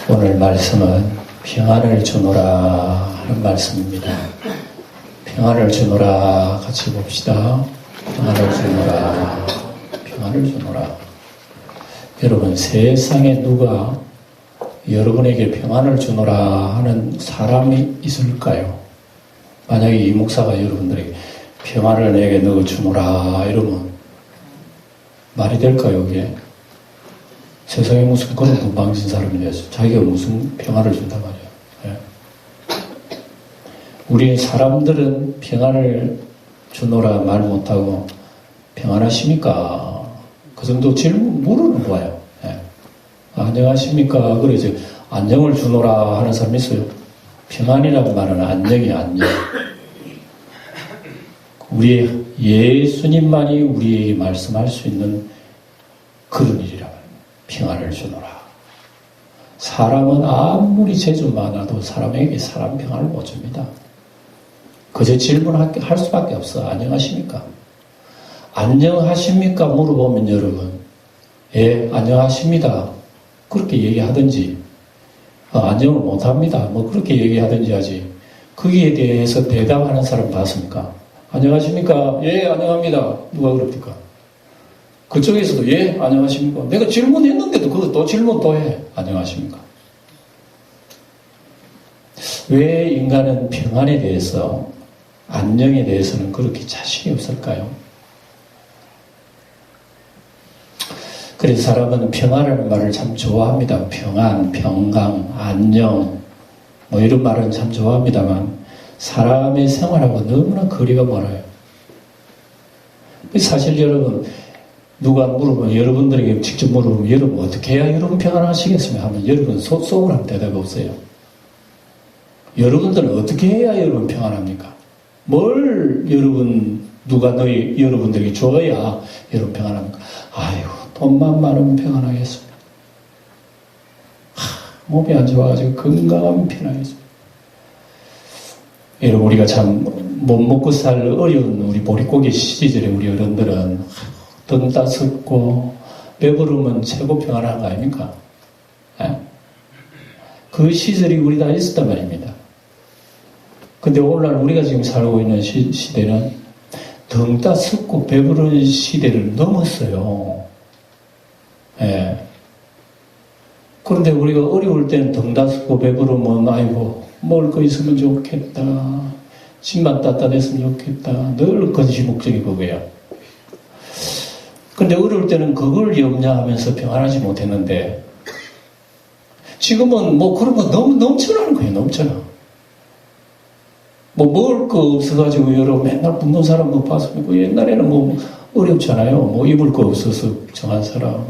오늘 말씀은 평안을 주노라 하는 말씀입니다. 평안을 주노라 같이 봅시다. 평안을 주노라, 평안을 주노라. 여러분, 세상에 누가 여러분에게 평안을 주노라 하는 사람이 있을까요? 만약에 이 목사가 여러분들에게 평안을 내게 넣어 주노라 이러면 말이 될까요, 그게? 세상에 무슨 그런 건방진 사람이 돼서 자기가 무슨 평안을 준단 말이에요. 예. 우리 사람들은 평안을 주노라 말 못하고 평안하십니까? 그 정도 질문 물어는 거예요. 예. 안녕하십니까? 그래서 안녕을 주노라 하는 사람이 있어요. 평안이라고 말하는 안녕이에요, 안녕. 우리 예수님만이 우리에게 말씀할 수 있는 그런 일이라. 평안을 주노라. 사람은 아무리 재주 많아도 사람에게 사람 평안을 못 줍니다. 그저 질문할 수밖에 없어. 안녕하십니까? 안녕하십니까? 물어보면 여러분, 예, 안녕하십니다. 그렇게 얘기하든지, 안녕을 못합니다. 뭐 그렇게 얘기하든지 하지. 거기에 대해서 대답하는 사람 봤습니까? 안녕하십니까? 예, 안녕합니다. 누가 그럽니까? 그쪽에서도 예, 안녕하십니까? 내가 질문했는데도 그거 또 질문 또 해. 안녕하십니까? 왜 인간은 평안에 대해서, 안녕에 대해서는 그렇게 자신이 없을까요? 그래서 사람은 평안이라는 말을 참 좋아합니다. 평안, 평강, 안녕, 뭐 이런 말은 참 좋아합니다만 사람의 생활하고 너무나 거리가 멀어요. 사실 여러분, 누가 물어보면, 여러분들에게 직접 물어보면, 여러분 어떻게 해야 여러분 평안하시겠습니까? 하면 여러분 속으로 하면 대답이 없어요. 여러분들은 어떻게 해야 여러분 평안합니까? 뭘 누가 여러분들에게 줘야 여러분 평안합니까? 아유, 돈만 많으면 평안하겠습니다. 몸이 안 좋아가지고 건강하면 편하겠습니다. 여러분, 우리가 참 못 먹고 살 어려운 우리 보릿고개 시절에 우리 어른들은 등 따숩고 배부르면 최고 평안한 거 아닙니까? 예? 그 시절이 우리 다 있었단 말입니다. 근데 오늘날 우리가 지금 살고 있는 시대는 등 따숩고 배부른 시대를 넘었어요. 예. 그런데 우리가 어려울 때는 등 따숩고 배부르면 아이고 먹을 거 있으면 좋겠다. 집만 따뜻했으면 좋겠다. 늘 근심 걱정이 그거예요. 근데 어려울 때는 그걸 염려하면서 평안하지 못했는데 지금은 뭐 그런 거 너무 넘쳐나는 거예요. 넘쳐나. 뭐 먹을 거 없어가지고 여러분 맨날 굶는 사람 뭐 봤습니까? 옛날에는 뭐 어렵잖아요. 뭐 입을 거 없어서 정한 사람.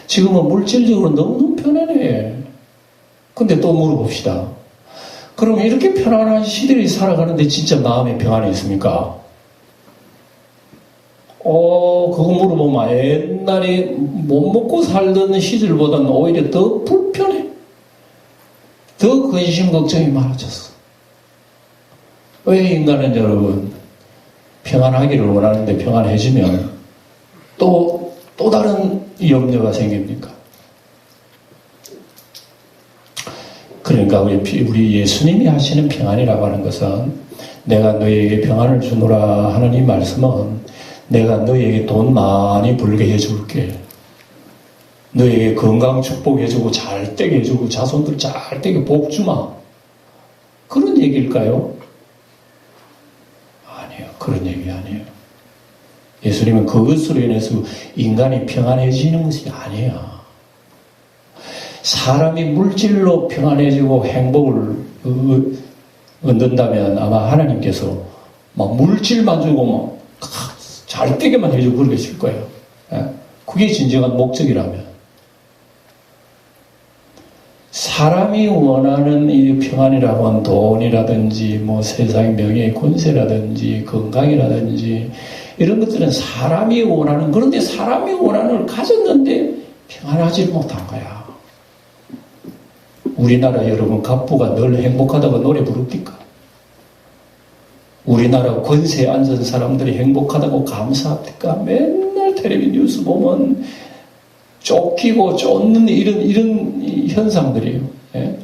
지금은 물질적으로 너무 편안해. 근데 또 물어봅시다. 그럼 이렇게 편안한 시대를 살아가는데 진짜 마음에 평안이 있습니까? 그거 물어보면 옛날에 못 먹고 살던 시절보다는 오히려 더 불편해. 더 근심 걱정이 많아졌어. 왜 인간은 여러분 평안하기를 원하는데 평안해지면 또 다른 염려가 생깁니까? 그러니까 우리 예수님이 하시는 평안이라고 하는 것은 내가 너희에게 평안을 주노라 하는 이 말씀은 내가 너희에게 돈 많이 벌게 해줄게. 너희에게 건강 축복해주고 잘 되게 해주고 자손들 잘 되게 복 주마. 그런 얘기일까요? 아니에요. 그런 얘기 아니에요. 예수님은 그것으로 인해서 인간이 평안해지는 것이 아니에요. 사람이 물질로 평안해지고 행복을 얻는다면 아마 하나님께서 막 물질만 주고 막 잘 되게만 해주고 그러실 거예요. 그게 진정한 목적이라면. 사람이 원하는 이 평안이라고 하면 돈이라든지 뭐 세상의 명예, 권세라든지 건강이라든지 이런 것들은 사람이 원하는, 그런데 사람이 원하는 걸 가졌는데 평안하지 못한 거야. 우리나라 여러분 갑부가 늘 행복하다고 노래 부릅니까? 우리나라 권세에 앉은 사람들이 행복하다고 감사합니까? 맨날 텔레비 뉴스 보면 쫓기고 쫓는 이런 현상들이에요. 예?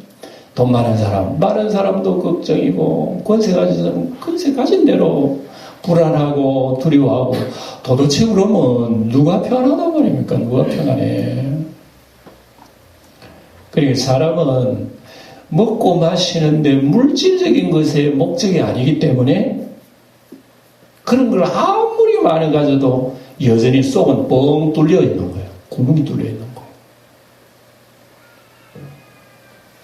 돈 많은 사람도 걱정이고, 권세 가진 사람, 권세 가진 대로 불안하고 두려워하고, 도대체 그러면 누가 평안하단 말입니까? 누가 평안해? 그러니까 사람은 먹고 마시는데 물질적인 것에 목적이 아니기 때문에 그런 걸 아무리 많이 가져도 여전히 속은 뻥 뚫려 있는 거예요. 구멍이 뚫려 있는 거예요.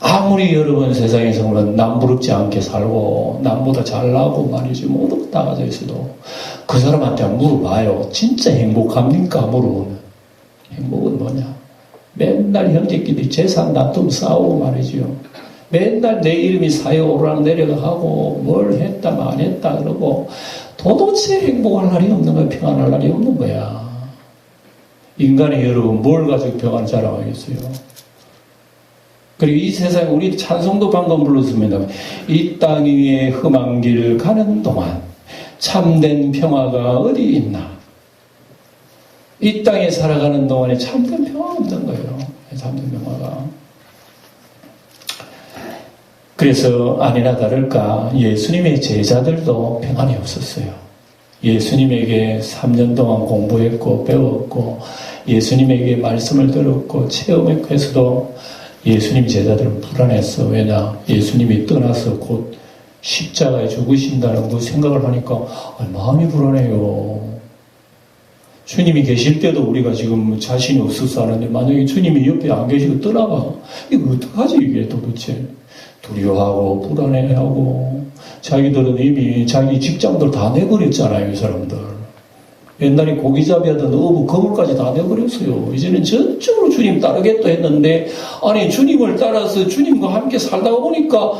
아무리 여러분 세상에서 남부럽지 않게 살고 남보다 잘나고 말이지 모두 나가져 있어도 그 사람한테 물어봐요. 진짜 행복합니까? 물어보면 행복은 뭐냐? 맨날 형제끼리 재산 다툼 싸우고 말이지요. 맨날 내 이름이 사회 오르락 내리락 하고 뭘 했다 안 했다 그러고 도대체 행복할 날이 없는 거야. 평안할 날이 없는 거야. 인간이 여러분 뭘 가지고 평안을 자랑하겠어요? 그리고 이 세상에 우리 찬송도 방금 불렀습니다. 이 땅 위에 험한 길 가는 동안 참된 평화가 어디 있나? 이 땅에 살아가는 동안에 참된 평화가 없는 거예요. 참된 평화가. 그래서 아니나 다를까 예수님의 제자들도 평안이 없었어요. 예수님에게 3년 동안 공부했고 배웠고 예수님에게 말씀을 들었고 체험했고 해서도 예수님 제자들은 불안했어. 왜냐? 예수님이 떠나서 곧 십자가에 죽으신다는 그 생각을 하니까 마음이 불안해요. 주님이 계실 때도 우리가 지금 자신이 없어서 하는데 만약에 주님이 옆에 안 계시고 떠나가 이거 어떡하지 이게 도대체. 두려워하고 불안해하고 자기들은 이미 자기 직장들 다 내버렸잖아요. 이 사람들. 옛날에 고기잡이 하던 어부 거물까지 다 내버렸어요. 이제는 전적으로 주님 따르겠다 했는데 아니 주님을 따라서 주님과 함께 살다가 보니까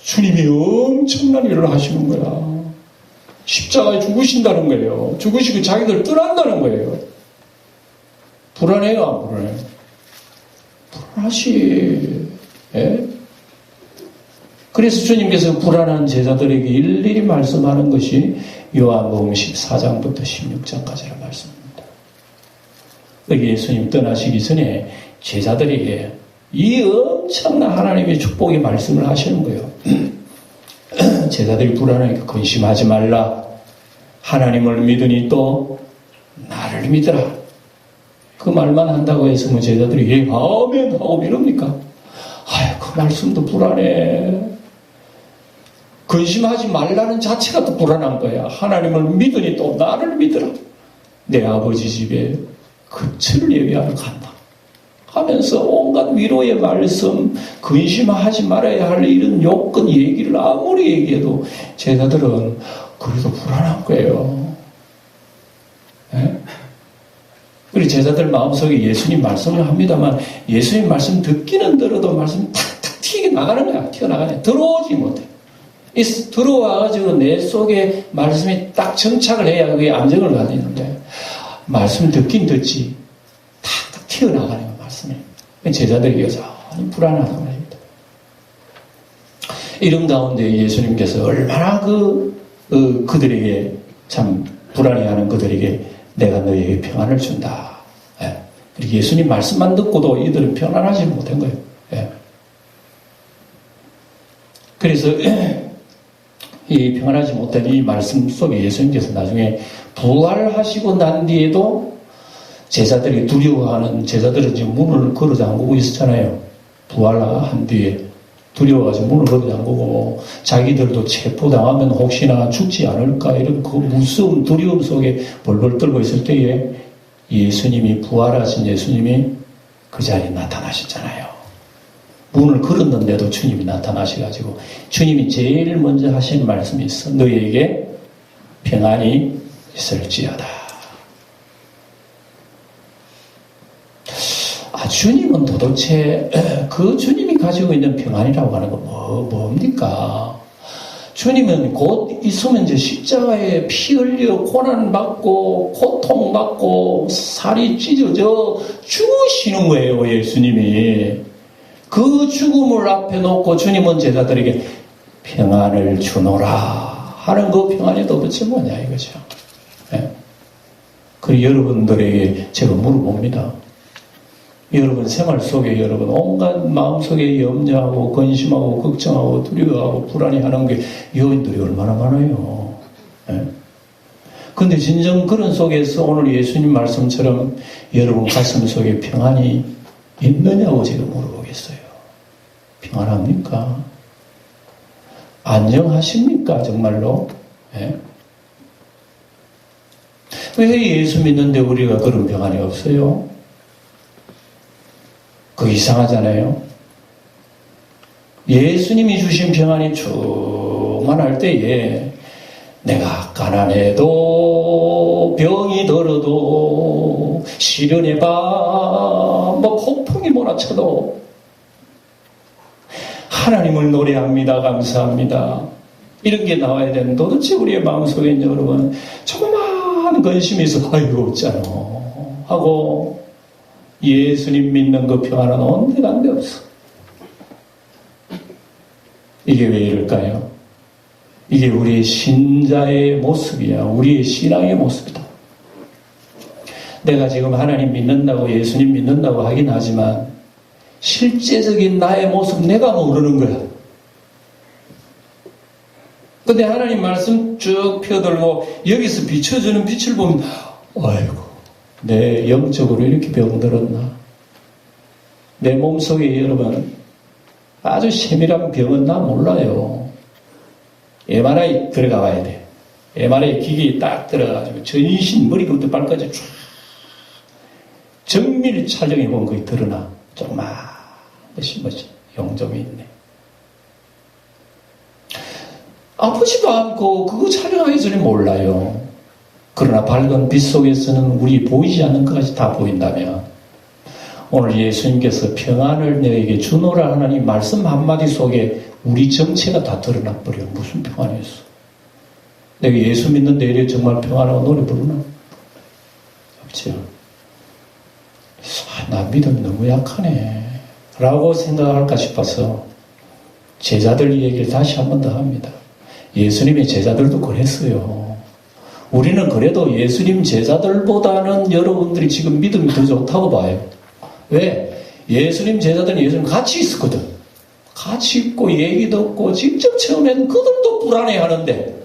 주님이 엄청난 일을 하시는 거야. 십자가에 죽으신다는 거예요. 죽으시고 자기들 떠난다는 거예요. 불안해요, 안 불안해요? 불안하시. 예? 그래서 주님께서 불안한 제자들에게 일일이 말씀하는 것이 요한복음 14장부터 16장까지의 말씀입니다. 여기 예수님 떠나시기 전에 제자들에게 이 엄청난 하나님의 축복의 말씀을 하시는 거예요. 제자들이 불안하니까 근심하지 말라. 하나님을 믿으니 또 나를 믿으라. 그 말만 한다고 해서 뭐 제자들이 예, 아멘 하고 이럽니까? 그 말씀도 불안해. 근심하지 말라는 자체가 또 불안한 거야. 하나님을 믿으니 또 나를 믿으라. 내 아버지 집에 근처를 예비하러 간다. 하면서 온갖 위로의 말씀, 근심하지 말아야 할 이런 요건 얘기를 아무리 얘기해도 제자들은 그래도 불안한 거예요. 예? 그리고 제자들 마음속에 예수님 말씀을 합니다만 예수님 말씀 듣기는 들어도 말씀 탁탁 튀어나가는 거야. 튀어나가네. 들어오지 못해. 들어와가지고 내 속에 말씀이 딱 정착을 해야 그게 안정을 가지는데 말씀 듣긴 듣지 탁탁 튀어나가는 거야. 말씀이. 제자들이 여전히 불안하다고 합니다. 이런 가운데 예수님께서 얼마나 그들에게 참 불안해하는 그들에게 내가 너희에게 평안을 준다. 예. 그리고 예수님 말씀만 듣고도 이들은 평안하지 못한 거예요. 예. 그래서 이 평안하지 못한 이 말씀 속에 예수님께서 나중에 부활하시고 난 뒤에도 제자들이 두려워하는 제자들은 지금 문을 걸어 잠그고 있었잖아요. 부활한 뒤에 두려워가지고 문을 걸어 잠그고 자기들도 체포당하면 혹시나 죽지 않을까 이런 그 무서운 두려움 속에 벌벌 떨고 있을 때에 예수님이 부활하신 예수님이 그 자리에 나타나셨잖아요. 문을 걸었는데도 주님이 나타나셔가지고 주님이 제일 먼저 하신 말씀이 있어. 너희에게 평안이 있을지어다. 주님은 도대체 그 주님이 가지고 있는 평안이라고 하는 건 뭡니까? 주님은 곧 있으면 이제 십자가에 피 흘려 고난받고 고통받고 살이 찢어져 죽으시는 거예요. 예수님이. 그 죽음을 앞에 놓고 주님은 제자들에게 평안을 주노라 하는 그 평안이 도대체 뭐냐 이거죠. 네? 그리고 여러분들에게 제가 물어봅니다. 여러분 생활 속에 여러분 온갖 마음속에 염려하고 근심하고 걱정하고 두려워하고 불안해하는 게 요인들이 얼마나 많아요. 그런데 진정 그런 속에서 오늘 예수님 말씀처럼 여러분 가슴 속에 평안이 있느냐고 제가 물어보겠어요. 평안합니까? 안녕하십니까 정말로? 왜 예수 믿는데 우리가 그런 평안이 없어요? 그거 이상하잖아요. 예수님이 주신 평안이 충만할 때에 내가 가난해도 병이 들어도 시련의 밤 폭풍이 몰아쳐도 하나님을 노래합니다. 감사합니다. 이런 게 나와야 되는 도대체 우리의 마음속에 여러분 조그마한 근심이 있어 아이고 어쩌노 하고 예수님 믿는 그 평안은 온데간데 없어. 이게 왜 이럴까요? 이게 우리의 신자의 모습이야. 우리의 신앙의 모습이다. 내가 지금 하나님 믿는다고 예수님 믿는다고 하긴 하지만 실제적인 나의 모습 내가 모르는 거야. 근데 하나님 말씀 쭉 펴들고 여기서 비춰주는 빛을 보면 아이고 내 영적으로 이렇게 병들었나? 내 몸속에 여러분 아주 세밀한 병은 나 몰라요. MRI 들어가 봐야 돼. MRI 기계에 딱 들어가가지고 전신 머리부터 발까지 쫙 정밀 촬영해 보면 거기 드러나. 조그마한 뭐지 용점이 있네. 아프지도 않고 그거 촬영하기 전에 몰라요. 그러나 밝은 빛 속에서는 우리 보이지 않는 것까지 다 보인다면 오늘 예수님께서 평안을 너에게 주노라 하나님 말씀 한마디 속에 우리 정체가 다 드러나 버려. 무슨 평안이었어? 내가 예수 믿는데 이래 정말 평안하고 노래 부르나? 없죠. 나 믿음 너무 약하네 라고 생각할까 싶어서 제자들 얘기를 다시 한 번 더 합니다. 예수님의 제자들도 그랬어요. 우리는 그래도 예수님 제자들보다는 여러분들이 지금 믿음이 더 좋다고 봐요. 왜? 예수님 제자들은 예수님 같이 있었거든. 같이 있고 얘기 듣고 직접 체험한 그들도 불안해하는데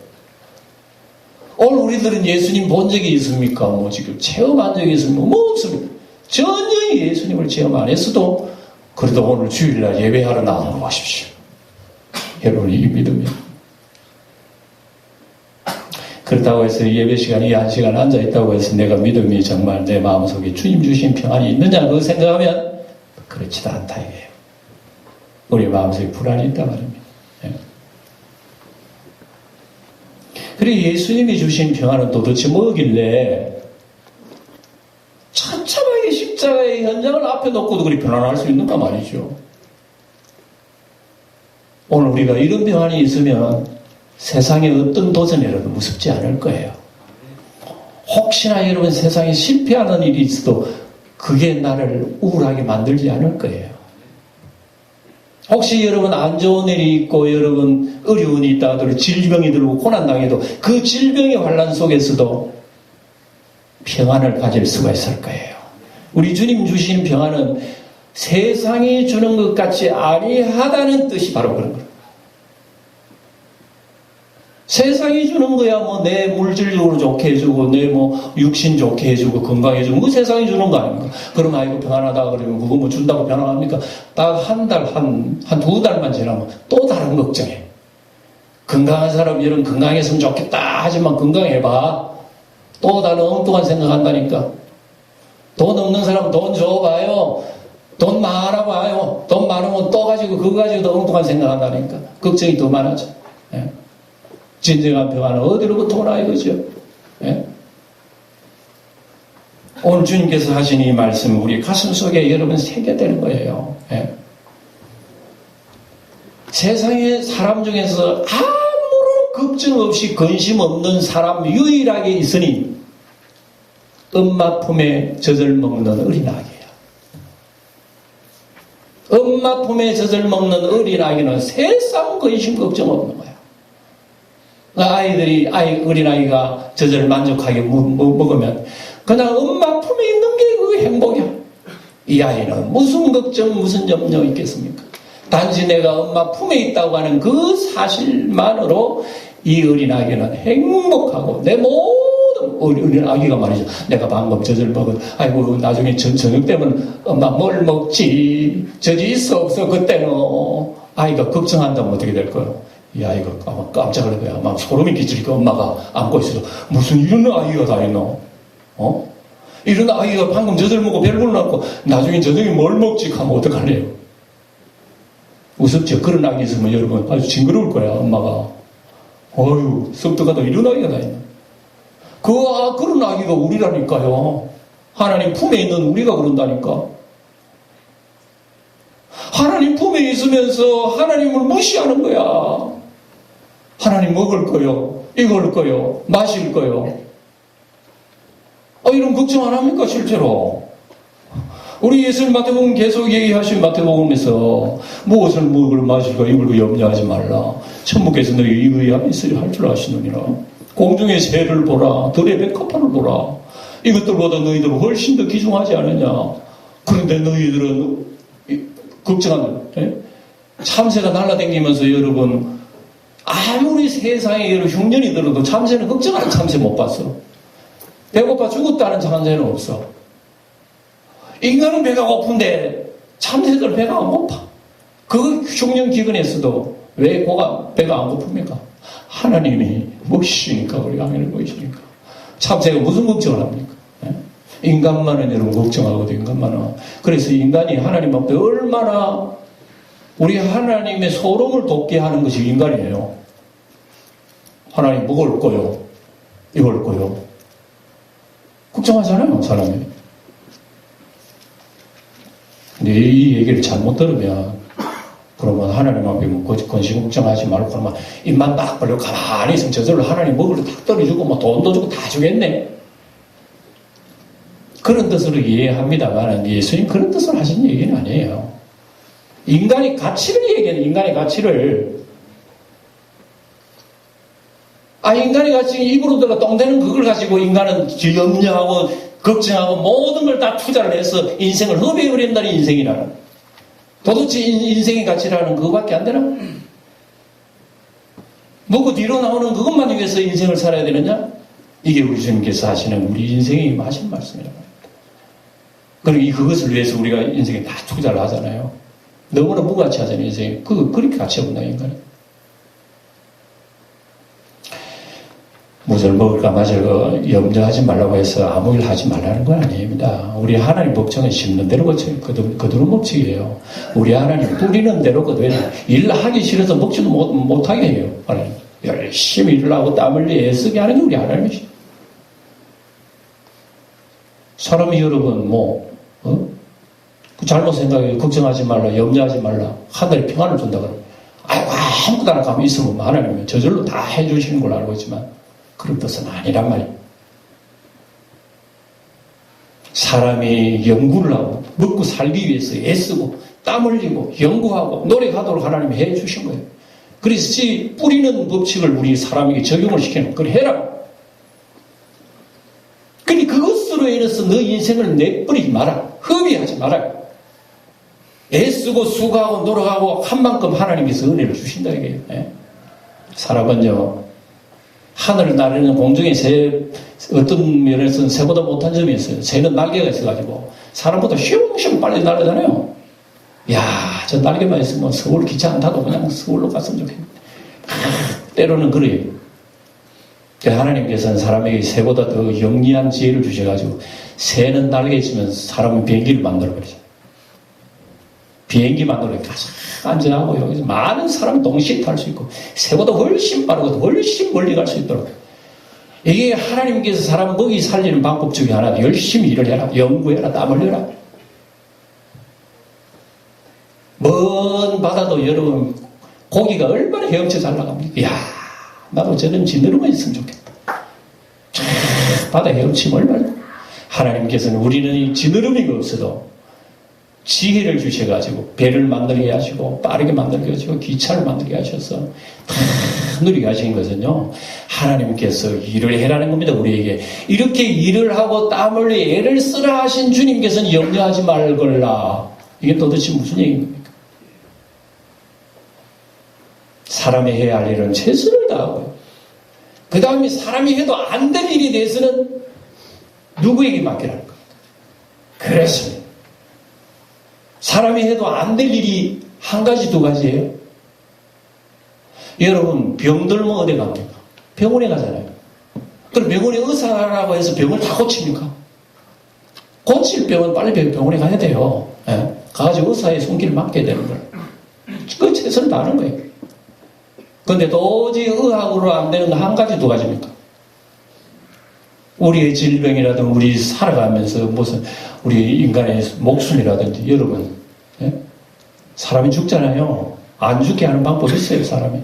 오늘 우리들은 예수님 본 적이 있습니까? 뭐 지금 체험한 적이 있습니까? 뭐 없습니다. 전혀 예수님을 체험 안 했어도 그래도 오늘 주일날 예배하러 나오는 거 보십시오. 여러분 이 믿음이 그렇다고 해서 예배 시간에 1시간 앉아있다고 해서 내가 믿음이 정말 내 마음속에 주님 주신 평안이 있느냐 그거 생각하면 그렇지도 않다 이게요. 우리 마음속에 불안이 있단 말입니다. 그리고 예수님이 주신 평안은 도대체 뭐길래 처참하게 십자가의 현장을 앞에 놓고도 그리 편안할 수 있는가 말이죠. 오늘 우리가 이런 평안이 있으면 세상에 어떤 도전이라도 무섭지 않을 거예요. 혹시나 여러분 세상에 실패하는 일이 있어도 그게 나를 우울하게 만들지 않을 거예요. 혹시 여러분 안 좋은 일이 있고 여러분 어려운 일이 있다 하더라도 질병이 들고 고난당해도 그 질병의 환난 속에서도 평안을 가질 수가 있을 거예요. 우리 주님 주신 평안은 세상이 주는 것 같이 아니하다는 뜻이 바로 그런 거예요. 세상이 주는 거야 뭐 내 물질적으로 좋게 해주고 내 뭐 육신 좋게 해주고 건강해주고 그 세상이 주는 거 아닙니까? 그럼 아이고 평안하다 그러면 그거 뭐 준다고 평안합니까? 딱 한 달, 한 두 달만 지나면 또 다른 걱정해. 건강한 사람 이런 건강했으면 좋겠다 하지만 건강해봐. 또 다른 엉뚱한 생각한다니까. 돈 없는 사람 돈 줘봐요. 돈 많아봐요. 돈 많으면 또 가지고 그거 가지고도 엉뚱한 생각한다니까. 걱정이 더 많아져. 예. 진정한 평안은 어디로부터 오나 이거죠. 예? 오늘 주님께서 하신 이 말씀 우리 가슴 속에 여러분 새겨되는 거예요. 예? 세상의 사람 중에서 아무런 걱정 없이 근심 없는 사람 유일하게 있으니 엄마 품에 젖을 먹는 어린아기야. 엄마 품에 젖을 먹는 어린아기는 세상 근심 걱정 없는 거야. 어린아이가 젖을 만족하게 먹으면 그냥 엄마 품에 있는 게 그 행복이야. 이 아이는 무슨 걱정, 무슨 염려 있겠습니까? 단지 내가 엄마 품에 있다고 하는 그 사실만으로 이 어린아기는 행복하고 내 모든 어린아기가 말이죠. 내가 방금 젖을 먹은 아이고 나중에 저녁 되면 엄마 뭘 먹지? 젖이 있어 없어? 그때는 아이가 걱정한다면 어떻게 될 거예요? 이 아이가 아마 깜짝 놀랄 거야. 막 소름이 끼치니까 엄마가 안고 있어도 무슨 이런 아이가 다 있노? 이런 아이가 방금 젖을 먹고 배를 불러놓고 나중에 저녁에 뭘 먹지? 하면 어떡할래요? 무섭죠? 그런 아기 있으면 여러분 아주 징그러울 거야, 엄마가. 어휴, 썩떡하다 이런 아기가 다 있나? 그런 아기가 우리라니까요. 하나님 품에 있는 우리가 그런다니까. 하나님 품에 있으면서 하나님을 무시하는 거야. 하나님 먹을 거요, 이걸 거요, 마실 거요. 이런 걱정 안 합니까, 실제로? 우리 예수님 마태복음 계속 얘기하신 마태복음에서 무엇을 먹을 마실까 이걸 염려하지 말라. 천국에서 너희 의함이 있으리 할 줄 아시느니라. 공중의 새를 보라. 들의 백합화를 보라. 이것들보다 너희들은 훨씬 더 귀중하지 않느냐. 그런데 너희들은 걱정하는 참새가 날아다니면서 여러분 아무리 세상에 여러분 흉년이 들어도 참새는 걱정하는 참새 못 봤어. 배고파 죽었다는 참새는 없어. 인간은 배가 고픈데 참새들 배가 안 고파. 그 흉년 기근에서도 왜 배가 안 고픕니까? 하나님이 먹이시니까, 우리 아멘을 먹이시니까. 참새가 무슨 걱정을 합니까? 인간만은 여러분 걱정하거든요, 인간만은. 그래서 인간이 하나님 앞에 얼마나 우리 하나님의 소름을 돋게 하는 것이 인간이에요. 하나님 먹을 거요, 입을 거요. 걱정하잖아요, 사람이. 근데 이 얘기를 잘못 들으면, 그러면 하나님 앞에 건식 걱정하지 말고, 그러면 입만 딱 벌려 가만히 있으면 저절로 하나님 먹을 때 탁 떨어주고, 뭐 돈도 주고 다 주겠네. 그런 뜻으로 이해합니다만, 예수님 그런 뜻으로 하신 얘기는 아니에요. 인간의 가치를 얘기하는, 인간의 가치를. 인간의 가치, 입으로 들어 똥되는 그걸 가지고 인간은 염려하고, 걱정하고 모든 걸 다 투자를 해서 인생을 허비해버린다는 인생이라는. 도대체 인생의 가치라는 그거밖에 안 되나? 먹고 뒤로 나오는 그것만 위해서 인생을 살아야 되느냐? 이게 우리 주님께서 하시는 우리 인생이 하신 말씀이라고 합니다. 그리고 그것을 위해서 우리가 인생에 다 투자를 하잖아요. 너무나 무가치 하잖아요, 인생이. 그렇게 가치 없나, 인간이? 무엇을 먹을까 마실까 염려하지 말라고 해서 아무 일 하지 말라는 건 아닙니다. 우리 하나님 법칙은 심는 대로 거두는 법칙이에요. 우리 하나님 뿌리는 대로 거두어요. 일 하기 싫어서 먹지도 못하게 해요. 하나님. 열심히 일을 하고 땀 흘리 애쓰게 하는 게 우리 하나님이시죠. 사람이 여러분 잘못 생각해요. 걱정하지 말라, 염려하지 말라, 하늘에 평안을 준다 그러면 아무것도 안 가면 있으면 하나님은 저절로 다 해주시는 걸 알고 있지만 그런 뜻은 아니란 말이에요. 사람이 연구를 하고 먹고 살기 위해서 애쓰고 땀 흘리고 연구하고 노력하도록 하나님이 해주신 거예요. 그래서 뿌리는 법칙을 우리 사람에게 적용을 시키는 그걸 해라. 그러니 그것으로 인해서 너 인생을 내버리지 마라. 허비하지 마라. 애쓰고 수고하고 노력하고 한 만큼 하나님께서 은혜를 주신다 이게요. 사람은요 하늘을 나르는 공중의 새, 어떤 면에서는 새보다 못한 점이 있어요. 새는 날개가 있어가지고 사람보다 슝슝 빨리 날아잖아요. 저 날개만 있으면 서울 기차 안 타도 그냥 서울로 갔으면 좋겠는데 때로는 그래요. 하나님께서는 사람에게 새보다 더 영리한 지혜를 주셔가지고 새는 날개 있으면 사람은 비행기를 만들어버리죠. 비행기 만들어니까 안전하고 여기서 많은 사람이 동시에 탈 수 있고 새보다 훨씬 빠르고 훨씬 멀리 갈 수 있도록 이게 하나님께서 사람 먹이 살리는 방법 중에 하나. 열심히 일을 해라, 연구해라, 땀 흘려라. 먼 바다도 여러분 고기가 얼마나 헤엄쳐 잘 나갑니까? 나도 저런 지느러미 있으면 좋겠다. 바다 헤엄치면 얼마나. 하나님께서는 우리는 이 지느러미가 없어도 지혜를 주셔가지고 배를 만들게 하시고 빠르게 만들게 하시고 기차를 만들게 하셔서 누리게 하신 것은요, 하나님께서 일을 해라는 겁니다, 우리에게. 이렇게 일을 하고 땀 흘려 애를 쓰라 하신 주님께서는 염려하지 말걸라. 이게 도대체 무슨 얘기입니까? 사람이 해야 할 일은 최선을 다하고요. 그 다음에 사람이 해도 안 될 일에 대해서는 누구에게 맡기라는 겁니다. 그렇습니다. 사람이 해도 안 될 일이 한 가지, 두 가지예요. 여러분, 병 들면 어디 갑니까? 병원에 가잖아요. 그럼 병원에 의사라고 해서 병을 다 고칩니까? 고칠 병은 빨리 병원에 가야 돼요. 예? 가가지고 의사의 손길을 맡게 되는 거예요. 그 최선을 다하는 거예요. 근데 도저히 의학으로 안 되는 거 한 가지, 두 가지입니까? 우리의 질병이라든지 우리 살아가면서 무슨 우리 인간의 목숨이라든지 여러분, 예? 사람이 죽잖아요. 안 죽게 하는 방법이 있어요, 사람이.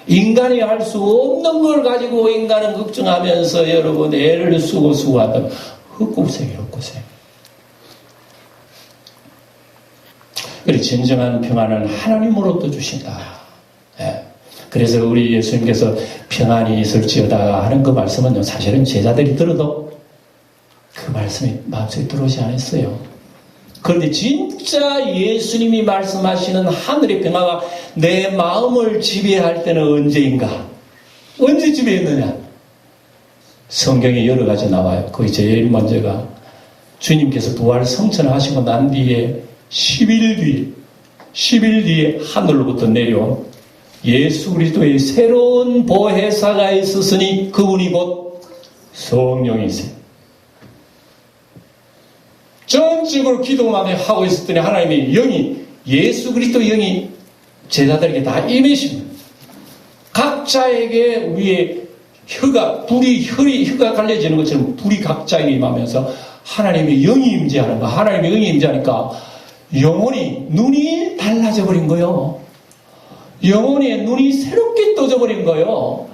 인간이 할 수 없는 걸 가지고 인간은 걱정하면서 여러분 애를 쓰고 하다 헛고생이에요, 헛고생. 그래, 진정한 평안은 하나님으로부터 주신다. 예. 그래서 우리 예수님께서 평안이 있을지어다 하는 그 말씀은 사실은 제자들이 들어도 그 말씀이 마음속에 들어오지 않았어요. 그런데 진짜 예수님이 말씀하시는 하늘의 평화가 내 마음을 지배할 때는 언제인가? 언제 지배했느냐? 성경에 여러 가지 나와요. 거기 제일 먼저가 주님께서 부활 성천하시고 난 뒤에 10일 뒤에 하늘로부터 내려온 예수 그리스도의 새로운 보혜사가 있었으니 그분이 곧 성령이세요. 전적으로 기도만 하고 있었더니 하나님의 영이, 예수 그리스도 영이 제자들에게 다 임하십니다. 각자에게 위에 혀가 갈려지는 것처럼 불이 각자에게 임하면서 하나님의 영이 임재하는 거. 하나님의 영이 임재하니까 영혼이, 눈이 달라져 버린 거예요. 영혼의 눈이 새롭게 떠져 버린 거예요.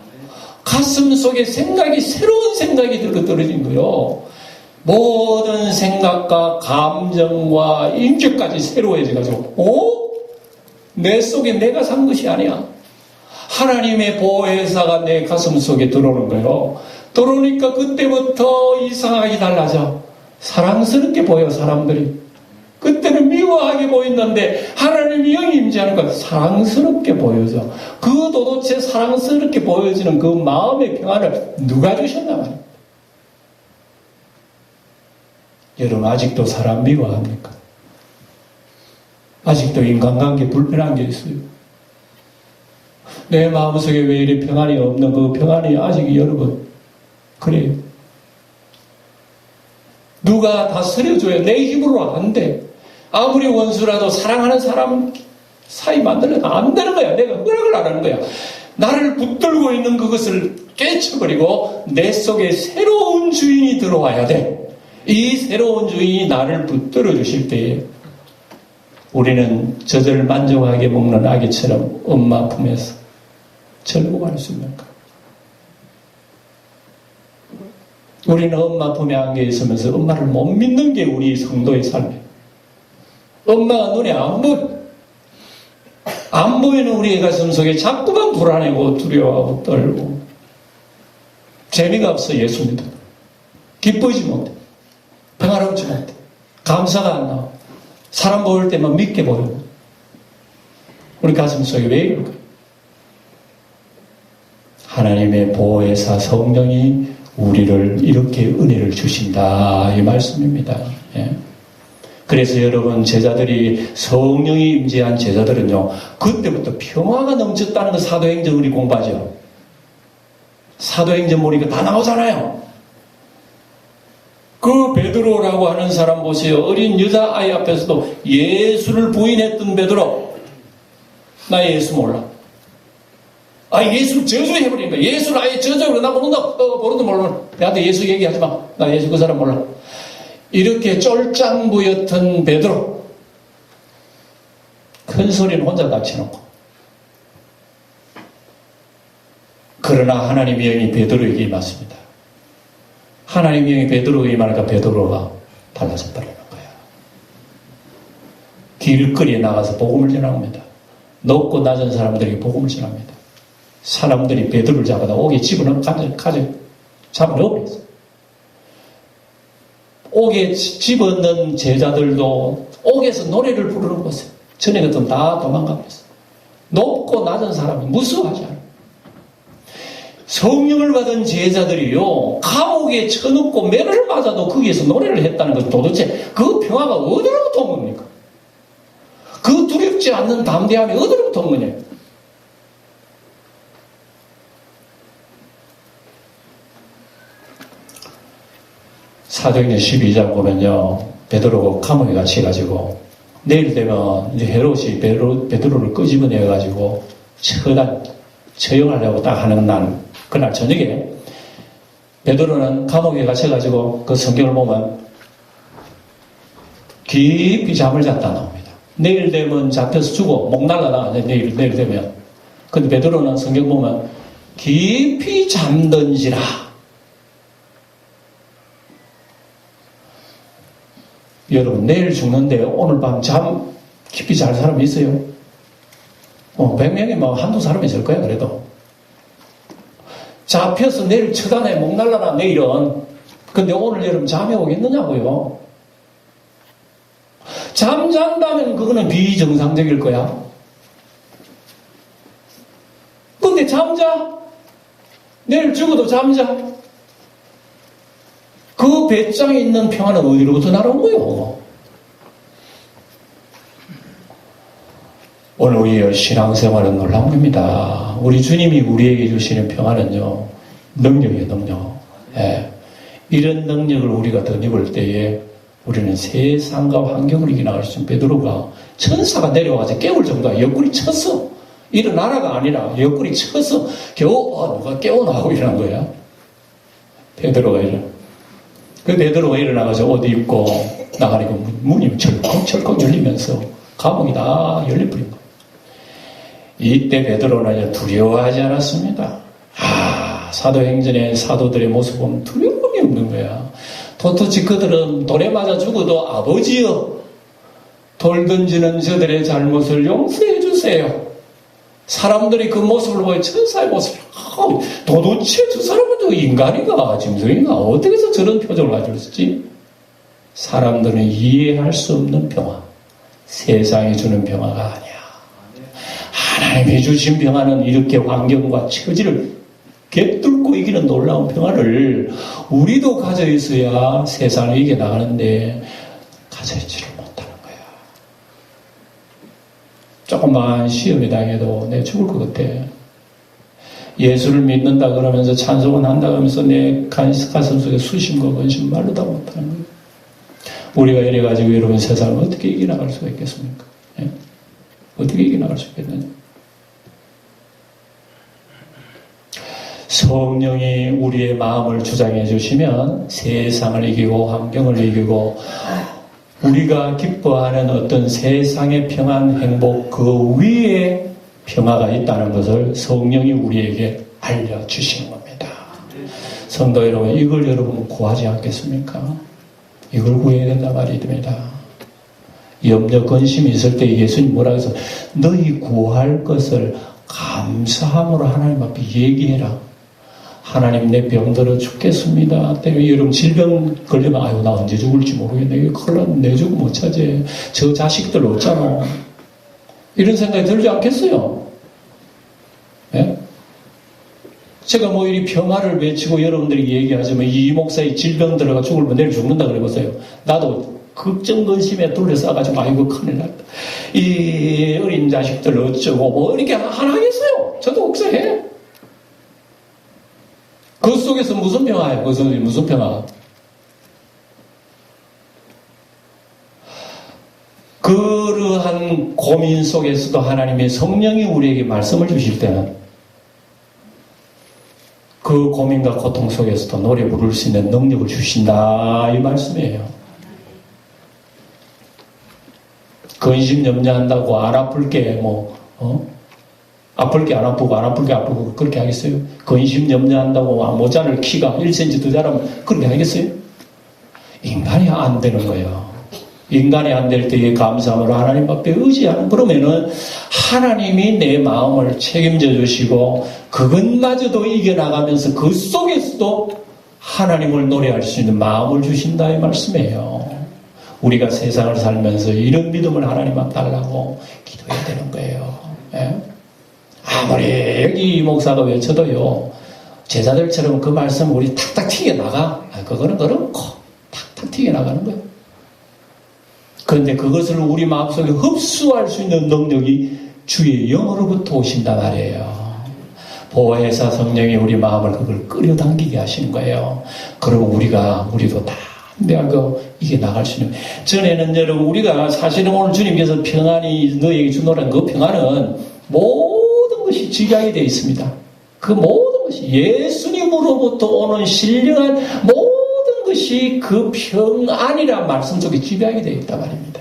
가슴 속에 새로운 생각이 들고 떨어진 거예요. 모든 생각과 감정과 인격까지 새로워져가지고, 내 속에 내가 산 것이 아니야. 하나님의 보혜사가 내 가슴 속에 들어오는 거예요. 들어오니까 그때부터 이상하게 달라져. 사랑스럽게 보여, 사람들이. 그때는 미워하게 보였는데 하나님의 영이 임재하는 건 사랑스럽게 보여져. 그 도대체 사랑스럽게 보여지는 그 마음의 평안을 누가 주셨나 말이야. 여러분, 아직도 사람 미워합니까? 아직도 인간관계 불편한 게 있어요. 내 마음속에 왜 이리 평안이 없는 그 평안이 아직 여러분 그래요. 누가 다스려줘야 내 힘으로 안 돼. 아무리 원수라도 사랑하는 사람 사이 만들려도 안 되는 거야. 내가 허락을 안 하는 거야. 나를 붙들고 있는 그것을 깨쳐버리고 내 속에 새로운 주인이 들어와야 돼. 이 새로운 주인이 나를 붙들어 주실 때에 우리는 젖을 만족하게 먹는 아기처럼 엄마 품에서 절복할 수 있는가? 우리는 엄마 품에 안겨 있으면서 엄마를 못 믿는 게 우리 성도의 삶이에요. 엄마가 눈에 안 보이는 우리의 가슴 속에 자꾸만 불안해고 두려워하고 떨고 재미가 없어. 예수 믿어 기쁘지 못해. 평화롭지 못해. 감사가 안 나와. 사람 보일 때만 믿게 보이고. 우리 가슴 속에 왜 이럴까? 하나님의 보혜사 성령이 우리를 이렇게 은혜를 주신다, 이 말씀입니다. 예. 그래서 여러분, 제자들이, 성령이 임재한 제자들은요, 그때부터 평화가 넘쳤다는 거 사도행전 우리 공부하죠. 사도행전 보니까 다 나오잖아요. 그 베드로라고 하는 사람 보세요. 어린 여자아이 앞에서도 예수를 부인했던 베드로. 나 예수 몰라. 예수를 저주해버린 거야. 예수를 아예 저주해버려. 나 모른다. 모른다 몰라. 나한테 예수 얘기하지 마. 나 예수 그 사람 몰라. 이렇게 쫄짱부였던 베드로. 큰 소리는 혼자 닥쳐놓고. 그러나 하나님의 영이 베드로에게 임했습니다. 하나님의 영이 베드로에게 임하니까 베드로가 달라져 버리는 거야. 길거리에 나가서 복음을 전합니다. 높고 낮은 사람들에게 복음을 전합니다. 사람들이 베드로를 잡아다 옥에 집어넣어 잡아넣어버렸어. 옥에 집어넣은 제자들도 옥에서 노래를 부르는 것을 전에 같으면 다 도망가버렸어. 높고 낮은 사람이 무수하지 않아. 성령을 받은 제자들이요, 감옥에 쳐넣고 매를 맞아도 거기에서 노래를 했다는 것, 도대체 그 평화가 어디로부터 온 겁니까? 그 두렵지 않는 담대함이 어디로부터 온 거냐? 사도행전 12장 보면요, 베드로가 감옥에 갇혀가지고 내일 되면 이제 헤롯이 베드로를 끄집어내가지고 처형하려고 딱 하는 그날 저녁에 베드로는 감옥에 갇혀가지고 그 성경을 보면 깊이 잠을 잤다 나옵니다. 내일 되면 잡혀서 죽어 목 날라가 내일 되면. 근데 베드로는 성경 보면 깊이 잠든지라. 여러분 내일 죽는데 오늘 밤 잠 깊이 잘 사람이 있어요? 100명이 뭐 한두 사람이 있을 거야 그래도. 잡혀서 내일 처단에 목 날라라 내일은. 근데 오늘 여러분 잠이 오겠느냐고요. 잠잔다면 그거는 비정상적일 거야. 근데 잠자. 내일 죽어도 잠자. 그 배짱에 있는 평화는 어디로부터 날아온 거요? 오늘 우리의 신앙생활은 놀라운 겁니다. 우리 주님이 우리에게 주시는 평화는요, 능력이에요, 능력. 예. 이런 능력을 우리가 덧입을 때에 우리는 세상과 환경을 이겨나갈 수 있는 베드로가 천사가 내려와서 깨울 정도야. 옆구리 쳤어. 일어나라가 아니라 옆구리 쳐서 겨우 누가 깨워나오고 일어난 거야. 베드로가 그 베드로가 일어나가서 옷 입고 나가니까 문이 철컥철컥 열리면서 감옥이 다 열려버린 거야. 이때 베드로는 두려워하지 않았습니다. 사도행전의 사도들의 모습 보면 두려움이 없는 거야. 도토지 그들은 돌에 맞아 죽어도 아버지여 돌 던지는 저들의 잘못을 용서해 주세요. 사람들이 그 모습을 보여 천사의 모습을 도대체 저 사람은 저 인간인가 짐승인가 어떻게 해서 저런 표정을 가지고 있었지? 사람들은 이해할 수 없는 평화, 세상이 주는 평화가 아니야. 하나님이 주신 평화는 이렇게 환경과 처지를 꿰뚫고 이기는 놀라운 평화를 우리도 가져 있어야 세상을 이겨나가는데 가져있지를 못하는 거야. 조금만 시험에 당해도 내 죽을 것 같아. 예수를 믿는다 그러면서 찬송은 한다 그러면서 내 가슴 속에 수심과 근심 말로 다 못하는 거예요. 우리가 이래가지고 여러분 세상을 어떻게 이겨나갈 수가 있겠습니까? 예? 어떻게 이겨나갈 수 있겠느냐? 성령이 우리의 마음을 주장해 주시면 세상을 이기고 환경을 이기고 우리가 기뻐하는 어떤 세상의 평안, 행복 그 위에 평화가 있다는 것을 성령이 우리에게 알려주시는 겁니다. 성도 여러분, 이걸 여러분 구하지 않겠습니까? 이걸 구해야 된다 말이 됩니다. 염려, 근심이 있을 때 예수님 뭐라고 해서 너희 구할 것을 감사함으로 하나님 앞에 얘기해라. 하나님 내 병들어 죽겠습니다. 때문에 여러분 질병 걸리면 아유 나 언제 죽을지 모르겠네. 이게 큰일 나면 내 죽음 못 차지. 저 자식들 없잖아. 이런 생각이 들지 않겠어요? 예? 제가 뭐 이 평화를 외치고 여러분들이 얘기하지만 이 목사의 질병 들어가 죽으면 내일 죽는다 그래보세요. 나도 걱정 근심에 둘러싸가지고 아이고 큰일 났다. 이 어린 자식들 어쩌고 뭐 이렇게 하나 하겠어요. 저도 억울해. 그 속에서 무슨 평화예요? 그 속에서 무슨 평화? 그러한 고민 속에서도 하나님의 성령이 우리에게 말씀을 주실 때는 그 고민과 고통 속에서도 노래 부를 수 있는 능력을 주신다 이 말씀이에요. 근심 염려한다고 안 아플 게 아플 게 안 아프고 안 아플 게 아프고 그렇게 하겠어요? 근심 염려한다고 모자를 키가 1cm 더 자라면 그렇게 하겠어요? 인간이 안 되는 거예요. 인간이 안 될 때에 감사함으로 하나님 앞에 의지하는, 그러면은 하나님이 내 마음을 책임져 주시고 그것마저도 이겨나가면서 그 속에서도 하나님을 노래할 수 있는 마음을 주신다 이 말씀이에요. 우리가 세상을 살면서 이런 믿음을 하나님 앞에 달라고 기도해야 되는 거예요. 예? 아무리 여기 목사가 외쳐도요, 제자들처럼 그 말씀 우리 탁탁 튀겨나가? 그거는 그렇고 탁탁 튀겨나가는 거예요. 그런데 그것을 우리 마음속에 흡수할 수 있는 능력이 주의 영으로부터 오신단 말이에요. 보혜사 성령이 우리 마음을 그걸 끌어당기게 하시는 거예요. 그리고 우리도 담대하고 이게 나갈 수 있는. 전에는 여러분, 우리가 사실은 오늘 주님께서 평안이 너에게 주노란 그 평안은 모든 것이 집약이 되어 있습니다. 그 모든 것이 예수님으로부터 오는 신령한 모든 것이 그 평안이란 말씀 속에 집약이 되어 있단 말입니다.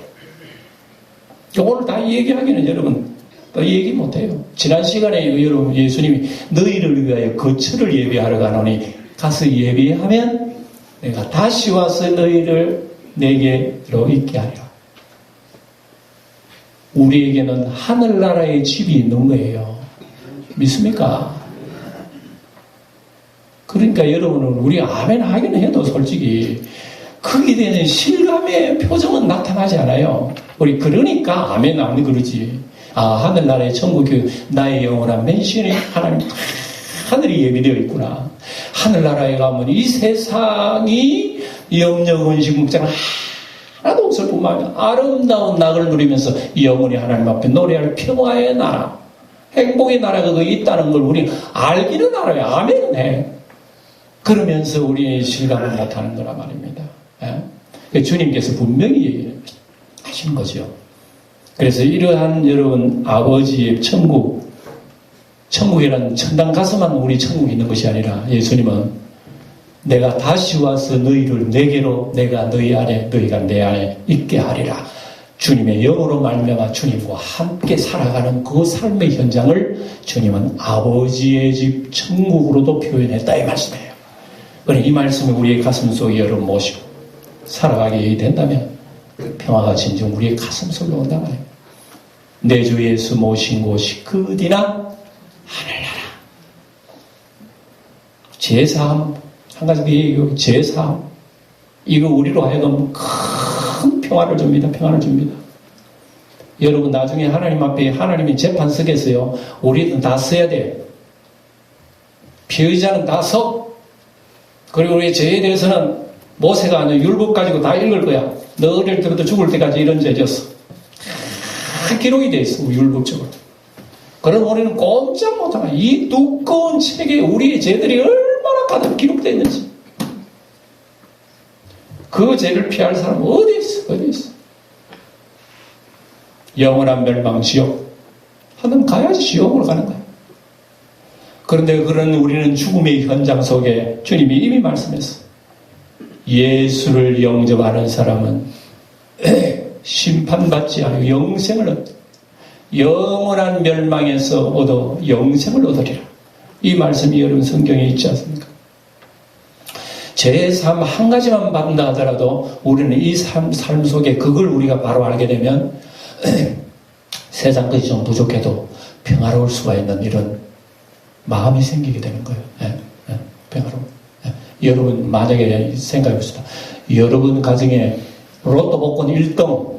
오늘 다 얘기하기는 여러분 얘기 못해요. 지난 시간에 여러분, 예수님이 너희를 위하여 거처를 예비하러 가노니 가서 예비하면 내가 다시 와서 너희를 내게로 있게 하리라. 우리에게는 하늘나라의 집이 있는 거예요. 믿습니까? 그러니까 여러분은 우리 아멘 하기는 해도 솔직히 크게 되는 실감의 표정은 나타나지 않아요. 우리 그러니까 아멘 안 그러지. 하늘나라의 천국, 나의 영원한 맨션에 하나님 하늘이 예비되어 있구나. 하늘나라에 가면 이 세상이 영영 은식 묵장 하나도 없을 뿐만 아니라 아름다운 낙을 누리면서 영원히 하나님 앞에 노래할 평화의 나라, 행복의 나라가 거기 있다는 걸 우리 알기는 알아요. 아멘은 해. 그러면서 우리의 실감을 나타나는 거란 말입니다. 예? 주님께서 분명히 하시는 거죠. 그래서 이러한 여러분 아버지의 천국이란 천당 가서만 우리 천국이 있는 것이 아니라 예수님은 내가 다시 와서 너희를 내게로, 내가 너희 안에 너희가 내 안에 있게 하리라. 주님의 영으로 말미암아 주님과 함께 살아가는 그 삶의 현장을 주님은 아버지의 집 천국으로도 표현했다 이 말씀이에요. 그러니 이 말씀을 우리의 가슴 속에 여러분 모시고 살아가게 된다면 평화가 진정 우리의 가슴 속에 온다 말이에요. 내 주 예수 모신 곳이 그 어디나 하늘나라. 제3 한 가지 더 얘기해요. 제3 이거 우리로 하여금 큰 평화를 줍니다. 평화를 줍니다. 여러분 나중에 하나님 앞에 하나님이 재판 서겠어요. 우리는 다 써야 돼. 피의자는 다 서. 그리고 우리 죄에 대해서는 모세가 아니라 율법 가지고 다 읽을 거야. 너 어릴 때부터 죽을 때까지 이런 죄 졌어. 다 기록이 돼 있어. 율법적으로. 그럼 우리는 꼼짝 못하나. 이 두꺼운 책에 우리의 죄들이 얼마나 가득 기록되어 있는지. 그 죄를 피할 사람은 어디 있어? 어디 있어? 영원한 멸망 지옥. 하면 가야지 지옥으로 가는 거야. 그런데 그런 우리는 죽음의 현장 속에 주님이 이미 말씀했어. 예수를 영접하는 사람은 심판받지 않고 영생을 얻다. 영원한 멸망에서 얻어 영생을 얻으리라. 이 말씀이 여러분 성경에 있지 않습니까? 제3 한 가지만 받는다 하더라도 우리는 이 삶 속에 그걸 우리가 바로 알게 되면 세상 것이 좀 부족해도 평화로울 수가 있는 이런 마음이 생기게 되는 거예요. 평화로움. 여러분 만약에 생각해봅시다. 여러분 가정에 로또 복권 1등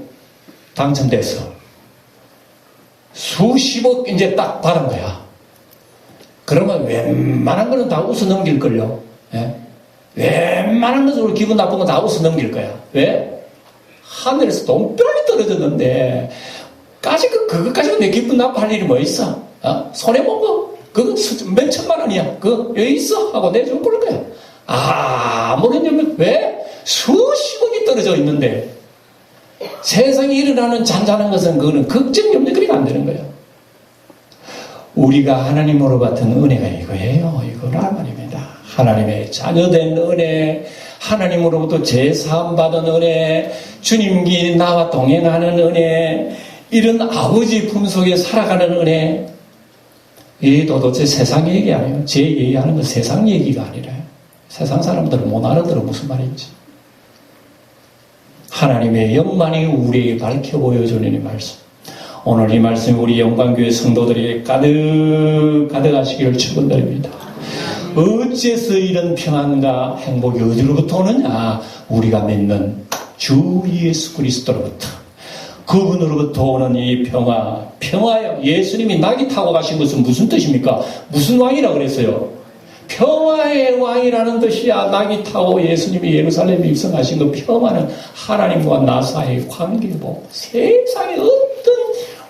당첨돼서 수십억 이제 딱 받은 거야. 그러면 웬만한 거는 다 웃어 넘길걸요. 웬만한 것으로 기분 나쁜 건 다 웃어 넘길 거야. 왜? 하늘에서 똥별이 떨어졌는데 그것까지는 내 기분 나빠할 일이 뭐 있어? 손해본 거? 그건 몇 천만 원이야. 그거 여기 있어? 하고 내줄 거야. 아무런 염려, 왜? 수십억이 떨어져 있는데 세상에 일어나는 잔잔한 것은 그거는 걱정 염려거리가 안 되는 거예요. 우리가 하나님으로 받은 은혜가 이거예요. 이거라 말입니다. 하나님의 자녀된 은혜, 하나님으로부터 제사함 받은 은혜, 주님께 나와 동행하는 은혜, 이런 아버지 품속에 살아가는 은혜. 이 도대체 세상 얘기 아니에요. 제 얘기하는 건 세상 얘기가 아니라 세상 사람들은 못 알아들어 무슨 말인지. 하나님의 영광이 우리에게 밝혀 보여주는 이 말씀. 오늘 이 말씀이 우리 영광교회 성도들에게 가득하시기를 축원드립니다. 어째서 이런 평안과 행복이 어디로부터 오느냐? 우리가 믿는 주 예수 그리스도로부터, 그분으로부터 오는 이 평화요. 예수님이 낙이 타고 가신 것은 무슨 뜻입니까? 무슨 왕이라 그랬어요? 평화의 왕이라는 뜻이야. 낙이 타고 예수님이 예루살렘에 입성하신 그 평화는 하나님과 나 사이의 관계고, 세상에 어떤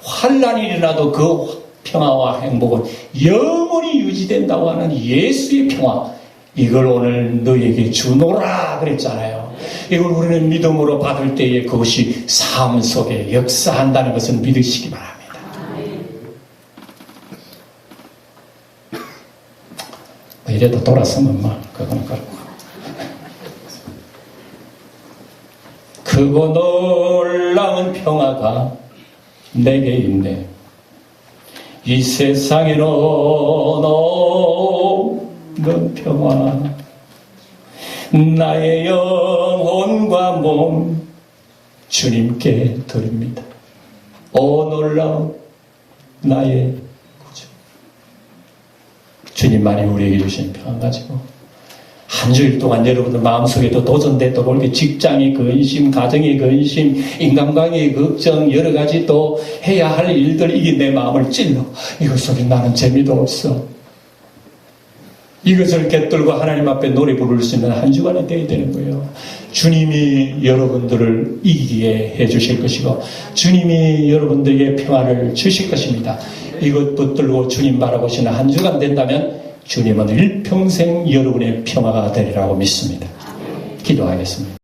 환란이 일어나도 그 평화와 행복은 영원히 유지된다고 하는 예수의 평화, 이걸 오늘 너에게 주노라 그랬잖아요. 이걸 우리는 믿음으로 받을 때에 그것이 삶 속에 역사한다는 것을 믿으시기 바랍니다. 이래도 돌아서면 그거는 그렇고. 크고 놀라운 평화가 내게 있네. 이 세상에는 없는 평화. 나의 영혼과 몸 주님께 드립니다. 오 놀라운 나의 구주. 주님만이 우리에게 주신 평안 가지고 한 주일 동안 여러분들 마음속에도 도전되도록 이렇게 직장의 근심, 가정의 근심, 인간관계의 걱정, 여러 가지 또 해야 할 일들, 이게 내 마음을 찔러. 이것 속에 나는 재미도 없어. 이것을 꿰뚫고 하나님 앞에 노래 부를 수 있는 한 주간이 되어야 되는 거예요. 주님이 여러분들을 이기게 해주실 것이고, 주님이 여러분들에게 평화를 주실 것입니다. 이것 붙들고 주님 바라보시는 한 주간 된다면 주님은 일평생 여러분의 평화가 되리라고 믿습니다. 기도하겠습니다.